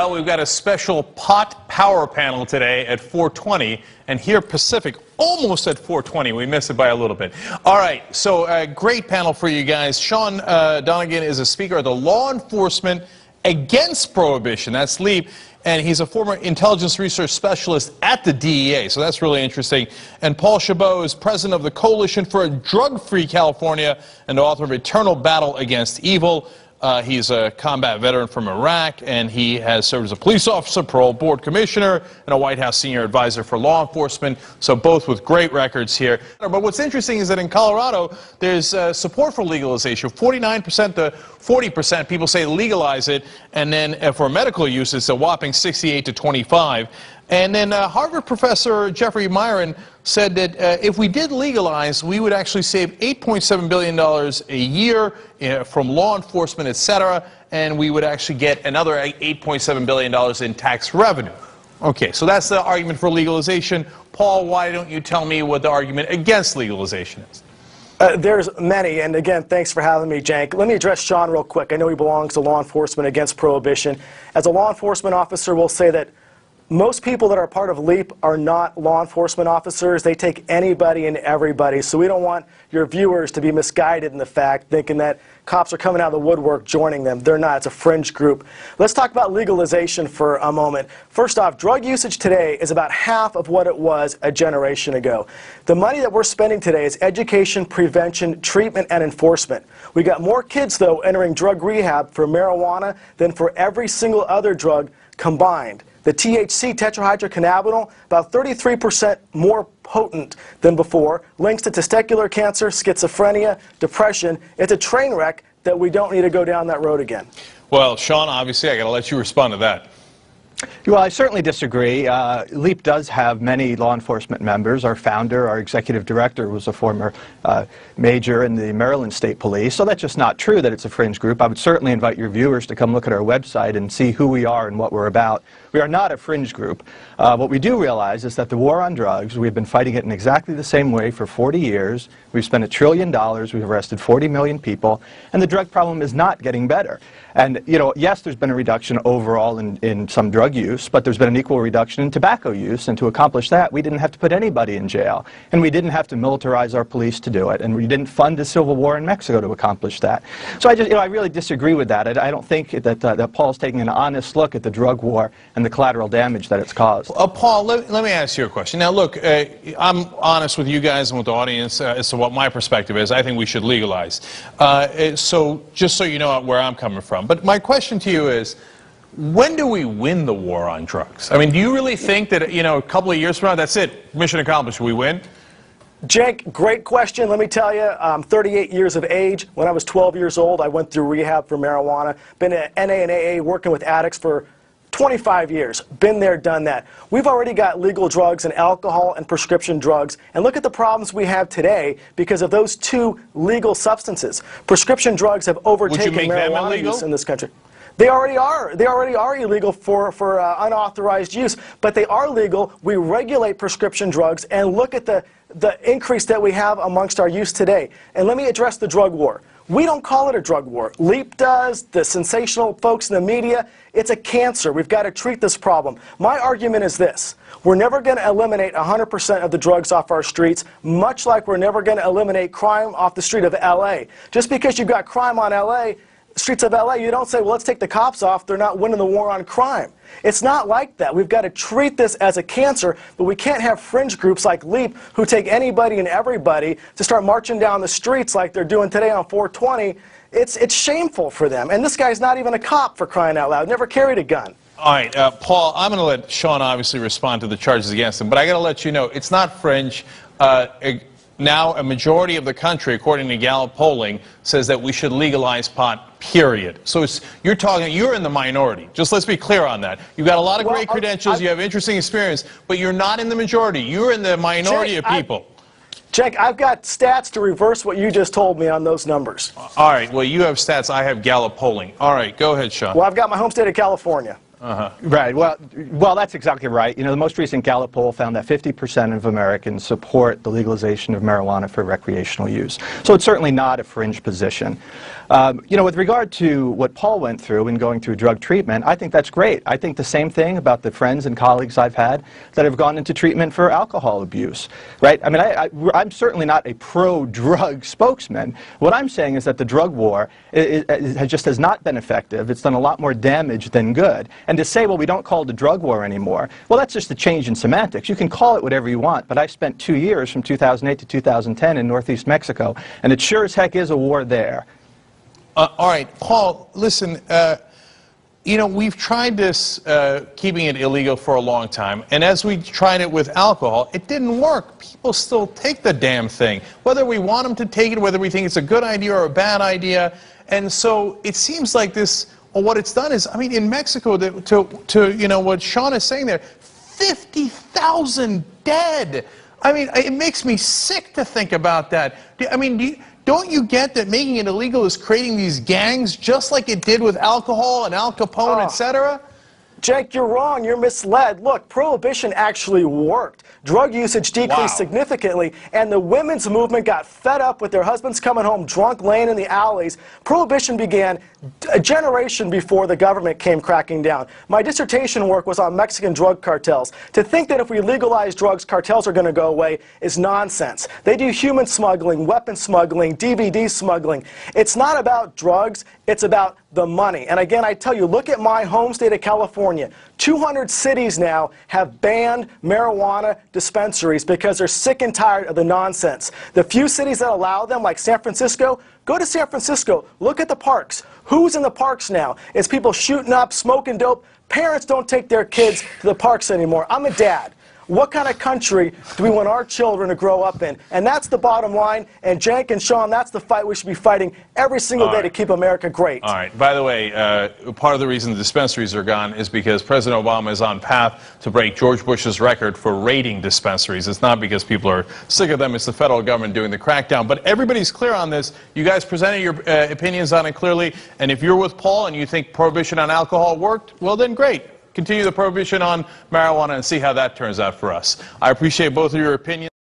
Well, we've got a special pot power panel today at 4:20, and here Pacific, almost at 4:20. We missed it by a little bit. All right, so a great panel for you guys. Sean Donegan is a speaker of the Law Enforcement Against Prohibition. That's LEAP. And he's a former intelligence research specialist at the DEA, so that's really interesting. And Paul Chabot is president of the Coalition for a Drug-Free California and author of Eternal Battle Against Evil. He's a combat veteran from Iraq, and he has served as a police officer, parole board commissioner, and a White House senior advisor for law enforcement, so both with great records here. But what's interesting is that in Colorado, there's support for legalization. 49% to 40% people say legalize it, and then for medical use, it's a whopping 68 to 25. And then Harvard professor Jeffrey Myron said that if we did legalize, we would actually save $8.7 billion a year from law enforcement, etc., and we would actually get another $8.7 billion in tax revenue. Okay, so that's the argument for legalization. Paul, why don't you tell me what the argument against legalization is? There's many, and again, thanks for having me, Cenk. Let me address Sean real quick. I know he belongs to Law Enforcement Against Prohibition. As a law enforcement officer, we'll say that most people that are part of LEAP are not law enforcement officers. They take anybody and everybody, so we don't want your viewers to be misguided in the fact, thinking that cops are coming out of the woodwork joining them. They're not. It's a fringe group. Let's talk about legalization for a moment. First off, drug usage today is about half of what it was a generation ago. The money that we're spending today is education, prevention, treatment, and enforcement. We got more kids, though, entering drug rehab for marijuana than for every single other drug combined. The THC, tetrahydrocannabinol, about 33% more potent than before, links to testicular cancer, schizophrenia, depression. It's a train wreck that we don't need to go down that road again. Well, Sean, obviously, I got to let you respond to that. Well, I certainly disagree. LEAP does have many law enforcement members. Our founder, our executive director, was a former major in the Maryland State Police. So that's just not true that it's a fringe group. I would certainly invite your viewers to come look at our website and see who we are and what we're about. We are not a fringe group. What we do realize is that the war on drugs, we've been fighting it in exactly the same way for 40 years. We've spent $1 trillion. We've arrested 40 million people. And the drug problem is not getting better. And, you know, yes, there's been a reduction overall in some drug use, but there's been an equal reduction in tobacco use. And to accomplish that, we didn't have to put anybody in jail. And we didn't have to militarize our police to do it. And we didn't fund a civil war in Mexico to accomplish that. So I really disagree with that. I don't think that Paul's taking an honest look at the drug war and the collateral damage that it's caused. Paul, let me ask you a question. Now, look, I'm honest with you guys and with the audience as to what my perspective is. I think we should legalize. So just so you know where I'm coming from. But my question to you is, when do we win the war on drugs? I mean, do you really think that, you know, a couple of years from now, that's it, mission accomplished, we win? Cenk, great question. Let me tell you, I'm 38 years of age. When I was 12 years old, I went through rehab for marijuana. Been at NA and AA working with addicts for 25 years. Been there, done that. We've already got legal drugs and alcohol and prescription drugs. And look at the problems we have today because of those two legal substances. Prescription drugs have overtaken marijuana use in this country. They already are. They already are illegal for unauthorized use, but they are legal. We regulate prescription drugs, and look at the increase that we have amongst our use today. And let me address the drug war. We don't call it a drug war. LEAP does, the sensational folks in the media. It's a cancer. We've got to treat this problem. My argument is this. We're never going to eliminate 100% of the drugs off our streets, much like we're never going to eliminate crime off the street of L.A. Just because you've got crime on L.A., streets of LA, you don't say, well, let's take the cops off. They're not winning the war on crime. It's not like that. We've got to treat this as a cancer, but we can't have fringe groups like LEAP who take anybody and everybody to start marching down the streets like they're doing today on 420. It's shameful for them. And this guy's not even a cop, for crying out loud. Never carried a gun. All right, Paul, I'm going to let Sean obviously respond to the charges against him, but I got to let you know, it's not fringe. Now, a majority of the country, according to Gallup polling, says that we should legalize pot, period. So you're in the minority. Just let's be clear on that. You've got a lot of great credentials, you have interesting experience, but you're not in the majority. You're in the minority of people. Cenk, I've got stats to reverse what you just told me on those numbers. All right, well, you have stats, I have Gallup polling. All right, go ahead, Sean. Well, I've got my home state of California. Right. Well, that's exactly right. You know, the most recent Gallup poll found that 50% of Americans support the legalization of marijuana for recreational use. So it's certainly not a fringe position. You know, with regard to what Paul went through in going through drug treatment, I think that's great. I think the same thing about the friends and colleagues I've had that have gone into treatment for alcohol abuse, right? I mean, I'm certainly not a pro-drug spokesman. What I'm saying is that the drug war just has not been effective. It's done a lot more damage than good. And to say, well, we don't call it a drug war anymore, well, that's just a change in semantics. You can call it whatever you want, but I spent 2 years from 2008 to 2010 in northeast Mexico, and it sure as heck is a war there. All right, Paul, listen, you know, we've tried this, keeping it illegal for a long time, and as we tried it with alcohol, it didn't work. People still take the damn thing, whether we want them to take it, whether we think it's a good idea or a bad idea. And so it seems like this, well, what it's done is, I mean, in Mexico, to you know, what Sean is saying there, 50,000 dead. I mean, it makes me sick to think about that. I mean, don't you get that making it illegal is creating these gangs just like it did with alcohol and Al Capone, etc.? Jake, you're wrong. You're misled. Look, prohibition actually worked. Drug usage decreased significantly, and the women's movement got fed up with their husbands coming home drunk, laying in the alleys. Prohibition began a generation before the government came cracking down. My dissertation work was on Mexican drug cartels. To think that if we legalize drugs, cartels are going to go away is nonsense. They do human smuggling, weapon smuggling, DVD smuggling. It's not about drugs. It's about the money. And again, I tell you, look at my home state of California. 200 cities now have banned marijuana dispensaries because they're sick and tired of the nonsense. The few cities that allow them, like San Francisco, go to San Francisco. Look at the parks. Who's in the parks now? It's people shooting up, smoking dope. Parents don't take their kids to the parks anymore. I'm a dad. What kind of country do we want our children to grow up in? And that's the bottom line. And Cenk and Sean, that's the fight we should be fighting every single day to keep America great. All right. By the way, part of the reason the dispensaries are gone is because President Obama is on path to break George Bush's record for raiding dispensaries. It's not because people are sick of them. It's the federal government doing the crackdown. But everybody's clear on this. You guys presented your opinions on it clearly. And if you're with Paul and you think prohibition on alcohol worked, well, then great. Continue the prohibition on marijuana and see how that turns out for us. I appreciate both of your opinions.